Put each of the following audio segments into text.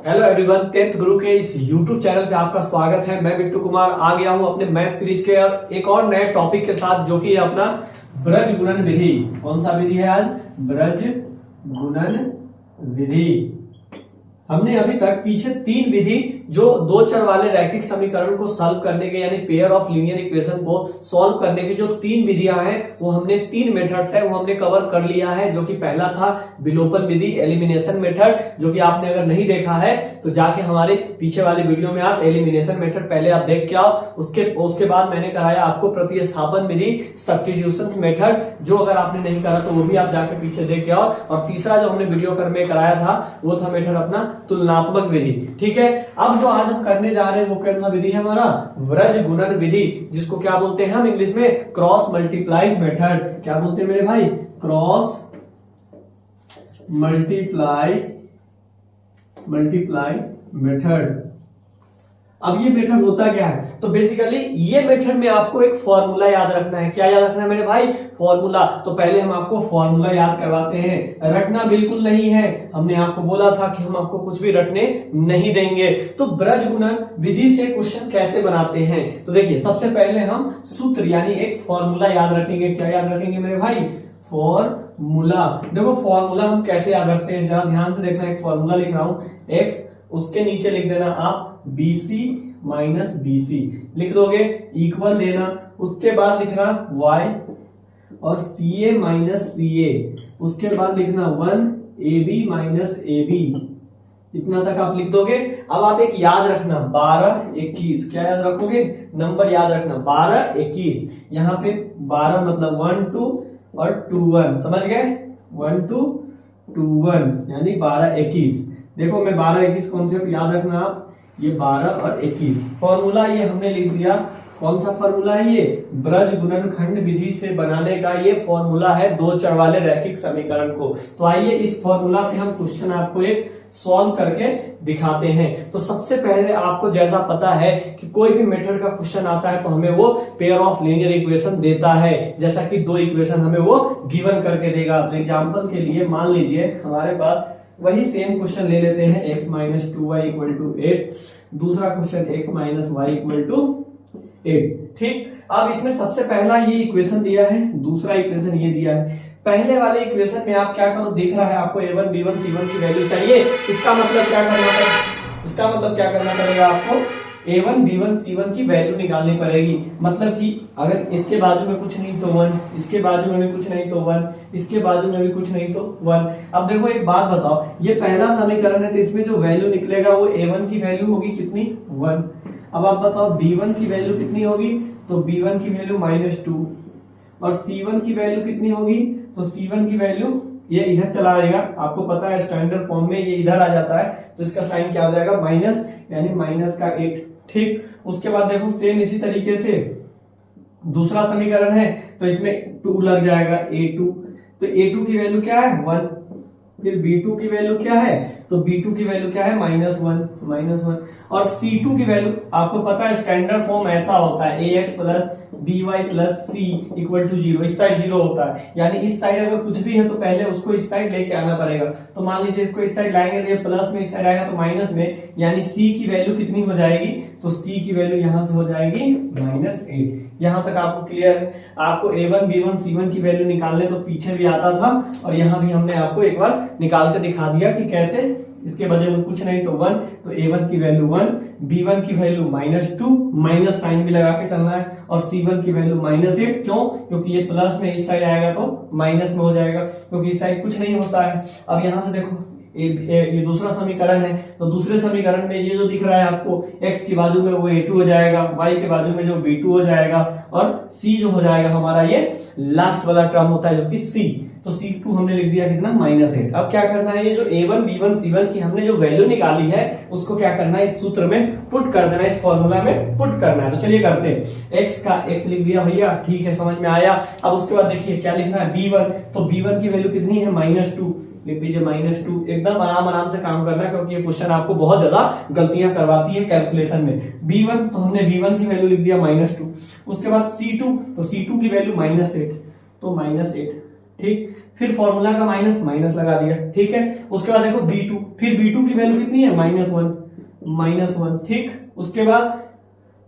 Hello everyone, 10th गुरु के इस YouTube channel पे आपका स्वागत है। मैं बिट्टू कुमार आ गया हूं अपने मैथ सीरीज के एक और नए टॉपिक के साथ, जो कि अपना ब्रज गुणन विधि। कौन सा विधि है आज? ब्रज गुणन विधि। हमने अभी तक पीछे तीन विधि, जो दो चर वाले रैखिक समीकरण को सॉल्व करने के यानी पेयर ऑफ लीनियर इक्वेशन को सॉल्व करने की जो तीन विधियां हैं, वो हमने तीन मेथड्स है वो हमने कवर कर लिया है। जो कि पहला था विलोपन विधि, एलिमिनेशन मेथड, जो कि आपने अगर नहीं देखा है तो जाके हमारे पीछे वाली वीडियो में आप एलिमिनेशन मेथड पहले आप देख के आओ। उसके बाद मैंने कराया आपको प्रतिस्थापन विधि, सब्स्टिट्यूशन मेथड, जो अगर आपने नहीं करा तो वो भी आप जाके पीछे देख के आओ। और तीसरा जो हमने वीडियो कर में कराया था वो था मेथड अपना तुलनात्मक विधि। ठीक है, अब जो आज हम करने जा रहे हैं वो कौन सा विधि है? हमारा ब्रज गुणन विधि, जिसको क्या बोलते हैं हम इंग्लिश में? Cross multiply method. क्या बोलते हैं मेरे भाई? Cross multiply method. अब ये मेथड होता क्या है? तो बेसिकली ये मेथड में आपको एक फॉर्मूला याद रखना है। क्या याद रखना है मेरे भाई? फॉर्मूला। तो पहले हम आपको फॉर्मूला याद करवाते हैं। रटना बिल्कुल नहीं है, हमने आपको बोला था कि हम आपको कुछ भी रटने नहीं देंगे। तो ब्रज गुणन विधि से क्वेश्चन कैसे बनाते हैं? तो देखिए, सबसे पहले हम सूत्र यानी एक फॉर्मूला याद रखेंगे। क्या याद रखेंगे मेरे भाई? फॉर्मूला। देखो फॉर्मूला हम कैसे याद रखते हैं, जरा ध्यान से देखना। एक फॉर्मूला लिख रहा हूं, एक्स, उसके नीचे लिख देना आप BC माइनस BC लिख दोगे, इक्वल देना, उसके बाद लिखना y और CA माइनस CA, उसके बाद लिखना 1 AB माइनस AB। इतना तक आप लिख दोगे। अब आप एक याद रखना, 12 21। क्या याद रखोगे? नंबर याद रखना, 12 21। यहाँ पे 12 मतलब 1 2 और 2 1, समझ गए? 1 2 2 1 यानी 12 21। देखो मैं 12 21 कॉन्सेप्ट याद रखना आप, ये 12 और 21। फॉर्मूला ये हमने लिख दिया। कौन सा फॉर्मूला है ये? ब्रज गुणनखंड विधि से बनाने का ये फॉर्मूला है दो चर वाले रैखिक समीकरण को। तो आइए इस फॉर्मूला पे हम क्वेश्चन आपको एक सॉल्व करके दिखाते हैं। तो सबसे पहले आपको जैसा पता है कि कोई भी मेथड का क्वेश्चन आता है तो हमें वो पेयर ऑफ लीनियर इक्वेशन देता है। जैसा कि दो इक्वेशन हमें वो गिवन करके देगा। तो एग्जाम्पल के लिए मान लीजिए हमारे पास वही सेम क्वेश्चन ले लेते हैं, x minus 2y equal to 8। दूसरा question x minus y equal to 8। ठीक, अब इसमें सबसे पहला ये इक्वेशन दिया है, दूसरा इक्वेशन ये दिया है। पहले वाले इक्वेशन में आप क्या करो, दिख रहा है आपको a1 b1 c1 की वैल्यू चाहिए। इसका मतलब क्या करना पड़ेगा आपको? a1 b1 c1 की वैल्यू निकालनी पड़ेगी। मतलब कि अगर इसके बाजू में कुछ नहीं तो 1, इसके बाजू में भी कुछ नहीं तो 1, इसके बाजू में भी कुछ नहीं तो 1। अब देखो एक बात बताओ, ये पहला समीकरण है तो इसमें जो वैल्यू निकलेगा वो a1 की वैल्यू होगी कितनी? 1। अब आप बताओ b1 की वैल्यू कितनी होगी? तो b1 की वैल्यू -2। और c1 की वैल्यू कितनी होगी? तो c1 की वैल्यू, ये इधर चला आएगा, आपको पता है स्टैंडर्ड फॉर्म में ये इधर आ जाता है, तो इसका साइन क्या हो जाएगा? माइनस, यानी माइनस का 8। ठीक, उसके बाद देखो सेम इसी तरीके से दूसरा समीकरण है तो इसमें 2 लग जाएगा, a2। तो a2 की वैल्यू क्या है? 1। फिर b2 की वैल्यू क्या है? तो b2 की वैल्यू क्या है? -1। और c2 की वैल्यू आपको पता है स्टैंडर्ड फॉर्म ऐसा होता है, ax plus by plus c equal to 0। इस साइड 0 होता है, यानी इस साइड अगर कुछ भी है तो पहले उसको इस साइड लेके आना पड़ेगा। तो मान लीजिए इसको इस साइड लाएंगे तो ये प्लस में, इस साइड आएगा तो माइनस में, यानी c की वैल्यू कितनी हो जाएगी? तो c की वैल्यू यहां से हो जाएगी -8। यहां तक आपको क्लियर है? आपको a1 b1 c1 की वैल्यू निकालने तो पीछे भी आता था, और यहां भी हमने आपको एक बार निकाल के दिखा दिया कि कैसे। इसके बदले में कुछ नहीं तो 1, तो a1 की वैल्यू 1, b1 की वैल्यू -2, माइनस साइन भी लगा के चलना है, और c1 की वैल्यू -8। क्यों? क्योंकि ये प्लस में इस साइड आएगा तो माइनस में हो जाएगा, क्योंकि इस साइड कुछ नहीं होता है। अब यहां से देखो ये दूसरा समीकरण है, तो दूसरे समीकरण में ये जो दिख रहा है आपको, x की बाजू में वो a2 हो जाएगा, y के बाजू में जो b2 हो जाएगा, और c जो हो जाएगा हमारा ये लास्ट वाला टर्म होता है जो कि c। तो c2 हमने लिख दिया कितना? -8। अब क्या करना है? ये जो a1 b1 c1 की हमने जो वैल्यू निकाली है उसको क्या करना है? इस सूत्र में पुट कर देना, इस फॉर्मूला में पुट करना है। तो चलिए करते हैं। x का x लिख दिया भैया, ठीक है, समझ में आया। अब उसके बाद देखिए क्या लिखना है? b1, तो b1 की वैल्यू कितनी है? -2। लिख दीजिए -2। एकदम आराम से काम करना है, क्योंकि ये क्वेश्चन आपको बहुत ज्यादा गलतियां करवाती है कैलकुलेशन में। b1, तो हमने b1 की वैल्यू लिख दिया -2। उसके बाद c2, तो c2 की वैल्यू -8, तो -8। ठीक, फिर फॉर्मूला का माइनस माइनस लगा दिया, ठीक है। उसके बाद देखो b2, फिर b2 की वैल्यू कितनी है -1, ठीक। उसके बाद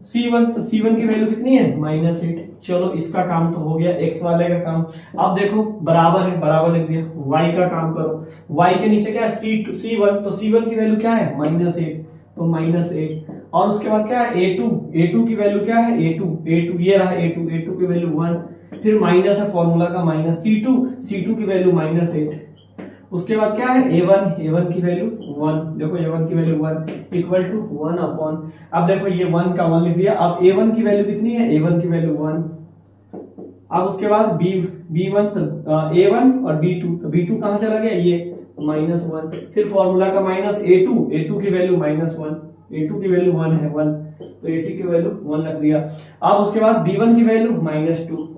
c1, तो c1 की वैल्यू कितनी है -8। चलो इसका काम तो हो गया, x वाले का काम। अब देखो बराबर है, बराबर लिख दिया, y का काम करो। y के नीचे क्या है c1, तो c1 की वैल्यू क्या है -8, तो -8। और उसके बाद क्या है a2 की वैल्यू क्या है a2 ये रहा a2 की वैल्यू 1। फिर माइनस है फॉर्मूला का माइनस, c2 की वैल्यू -8। उसके बाद क्या है a1 की वैल्यू 1, देखो a1 की वैल्यू 1 इक्वल टू 1 अपॉन, अब देखो ये 1 का 1 लिख दिया। अब a1 की वैल्यू कितनी है, a1 की वैल्यू 1। अब उसके बाद b1 a1 और b2, तो b2 कहां चला गया, ये -1। फिर फॉर्मूला का माइनस a2 की वैल्यू -1, a2 की वैल्यू 1 है 1, तो a2 की वैल्यू 1 रख दिया। अब उसके बाद b1 की वैल्यू -2।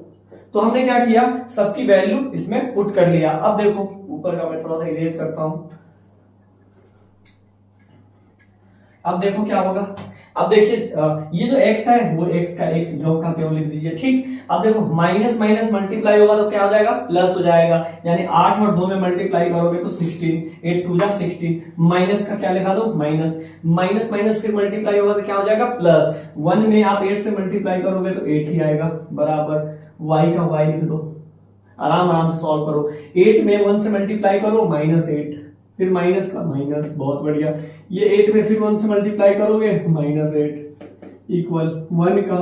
तो हमने क्या किया, सबकी वैल्यू इसमें पुट कर लिया। अब देखो ऊपर का मैं थोड़ा सा इरेज करता हूं। अब देखो क्या होगा, अब देखिए ये जो x है वो x का x जो का त्यों लिख दीजिए, ठीक। अब देखो माइनस माइनस मल्टीप्लाई होगा तो क्या हो जाएगा, प्लस हो जाएगा। यानी 8 और 2 में मल्टीप्लाई करोगे तो 16, 8 2 जा 16। माइनस का क्या लिखा दो, माइनस माइनस फिर मल्टीप्लाई होगा तो क्या हो जाएगा, प्लस। 1 में आप 8 से मल्टीप्लाई करोगे तो 8 ही आएगा, बराबर y का y लिख दो। आराम आराम से सॉल्व करो। 8 में 1 से मल्टीप्लाई करो -8, फिर माइनस का माइनस, बहुत बढ़िया। ये 8 में फिर 1 से मल्टीप्लाई करोगे -8 इक्वल 1 का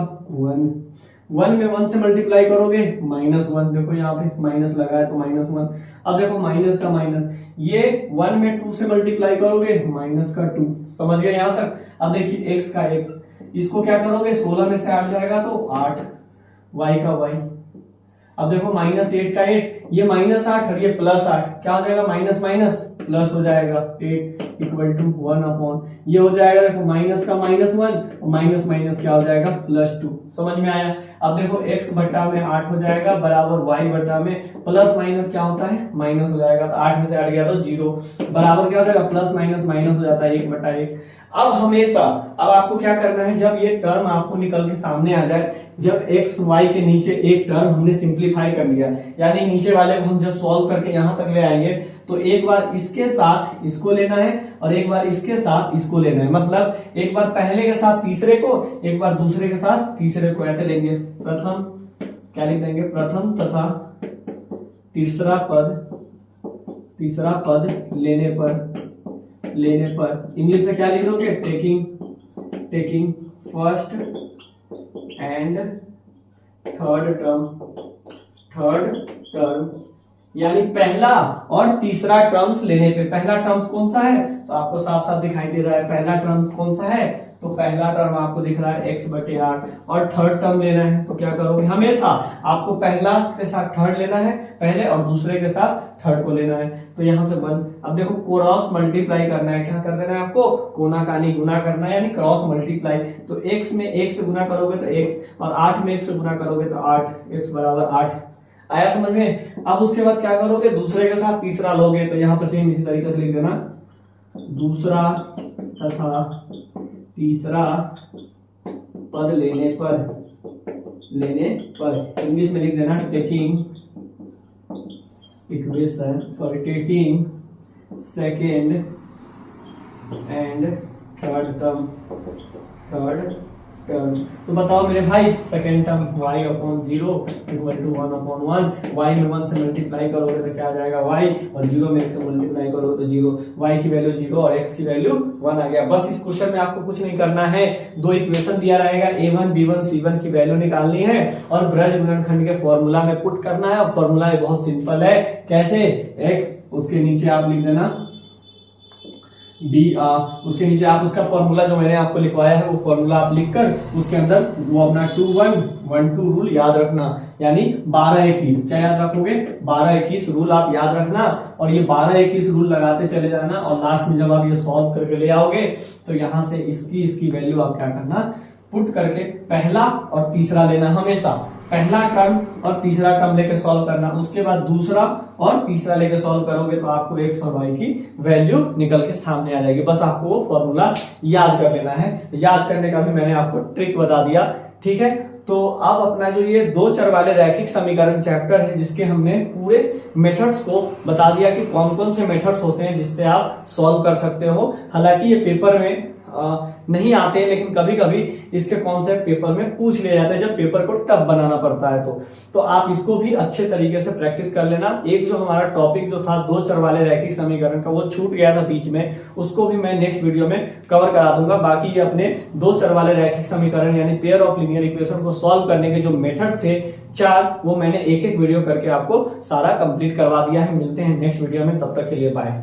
1 में 1 से मल्टीप्लाई करोगे -1, देखो यहाँ पे माइनस लगा है तो -1। अब देखो माइनस का माइनस, ये 1 में 2 से मल्टीप्लाई करोगे -2, समझ गए यहाँ तक। अब देखिए x का x, इसको क्या करोगे, 16 में से 8 जाएगा तो 8, y का y। अब देखो -8 का 8, ये -8 और ये +8, क्या हो जाएगा, माइनस माइनस प्लस हो जाएगा, 8 इक्वल टू 1 अपॉन, ये हो जाएगा देखो माइनस का -1 और माइनस माइनस क्या हो जाएगा, +2। समझ में आया। अब देखो x बटा में 8 हो जाएगा बराबर y बटा में प्लस माइनस क्या होता है, माइनस हो जाएगा। तो 8 में से 8 गया तो 0, बराबर क्या हो जाएगा, प्लस माइनस माइनस हो जाता है 1/1। अब हमेशा, अब आपको क्या करना है, जब ये टर्म आपको निकल के सामने आ जाए, जब x y के नीचे एक टर्म हमने सिंप्लीफाई कर लिया, यानी नीचे वाले को हम जब सॉल्व करके यहां तक ले आएंगे, तो एक बार इसके साथ इसको लेना है और एक बार इसके साथ इसको लेना है। मतलब एक बार पहले के साथ तीसरे को, एक बार दूसरे के साथ तीसरे को, ऐसे लेंगे। प्रथम क्या लिख देंगे, प्रथम तथा तीसरा पद लेने पर इंग्लिश में क्या लिख दोगे, taking first and third term, यानी पहला और तीसरा टर्म्स लेने पे। पहला टर्म्स कौन सा है, तो आपको साफ साफ दिखाई दे रहा है, पहला टर्म्स कौन सा है, तो पहला टर्म आपको दिख रहा है x/8। और थर्ड टर्म लेना है तो क्या करोगे, हमेशा आपको पहला के साथ थर्ड लेना है पहले और दूसरे के साथ थर्ड को लेना है। तो यहां से 1, अब देखो क्रॉस मल्टीप्लाई करना है, क्या कर देना है आपको, कोना कानी गुना करना है, यानी क्रॉस मल्टीप्लाई। तो x में 1 से गुना करोगे तो x, और 8 में 1 से गुना करोगे तो 8, x बराबर 8। आया समझ में। अब उसके बाद क्या करोगे, दूसरे के साथ तीसरा लोगे, तो यहाँ पे सेम इसी तरीके से लिख देना, दूसरा तथा तीसरा पद लेने पर इंग्लिश में लिख देना, taking second and third term. तो बताओ मेरे भाई, second term y/0 equal to 1/1, y में 1 से मल्टीप्लाई करोगे तो क्या आ जाएगा y, और 0 में 1 से मल्टीप्लाई करोगे तो 0, y की वैल्यू 0 और x की वैल्यू 1 आ गया। बस इस क्वेश्चन में आपको कुछ नहीं करना है, 2 इक्वेशन दिया रहेगा, a1 b1 c1 की वैल्यू निकालनी है और ब्रज गुणनखंड के फॉर्मूला में पुट करना है। और फॉर्मूला बहुत सिंपल है, कैसे, x उसके नीचे आप लिख देना उसके नीचे आप उसका फॉर्मूला जो मैंने आपको लिखवाया है वो फॉर्मूला आप लिखकर उसके अंदर वो अपना 2-1-1-2 रूल याद रखना, यानी 12-21 क्या याद रखोगे, 12-21 रूल आप याद रखना। और ये 12-21 रूल लगाते चले जाना, और लास्ट में जब आप ये सॉल्व करके ले आओगे तो यहां से इसकी वैल्यू आप क्या करना, पुट करके पहला और तीसरा लेना, हमेशा पहला टर्म और तीसरा टर्म लेके सॉल्व करना, उसके बाद दूसरा और तीसरा लेके सॉल्व करोगे तो आपको x और y की वैल्यू निकल के सामने आ जाएगी। बस आपको वो फॉर्मूला याद कर लेना है। याद करने का भी मैंने आपको ट्रिक बता दिया, ठीक है। तो अब अपना जो ये दो चर वाले रैखिक समीकरण चैप्टर है, जिसके हमने पूरे मेथड्स को बता दिया कि कौन कौन से मेथड्स होते हैं जिससे आप सॉल्व कर सकते हो। हालांकि ये पेपर में नहीं आते हैं, लेकिन कभी कभी इसके कॉन्सेप्ट पेपर में पूछ लिए जाते हैं जब पेपर को टफ बनाना पड़ता है। तो आप इसको भी अच्छे तरीके से प्रैक्टिस कर लेना। एक जो हमारा टॉपिक जो था दो चर वाले रैखिक समीकरण का, वो छूट गया था बीच में, उसको भी मैं नेक्स्ट वीडियो में कवर करा दूंगा। बाकी ये अपने दो चर वाले रैखिक समीकरण यानी पेयर ऑफ लीनियर इक्वेशन को सॉल्व करने के जो मेथड थे 4, वो मैंने एक एक वीडियो करके आपको सारा कंप्लीट करवा दिया है। मिलते हैं नेक्स्ट वीडियो में, तब तक के लिए बाय।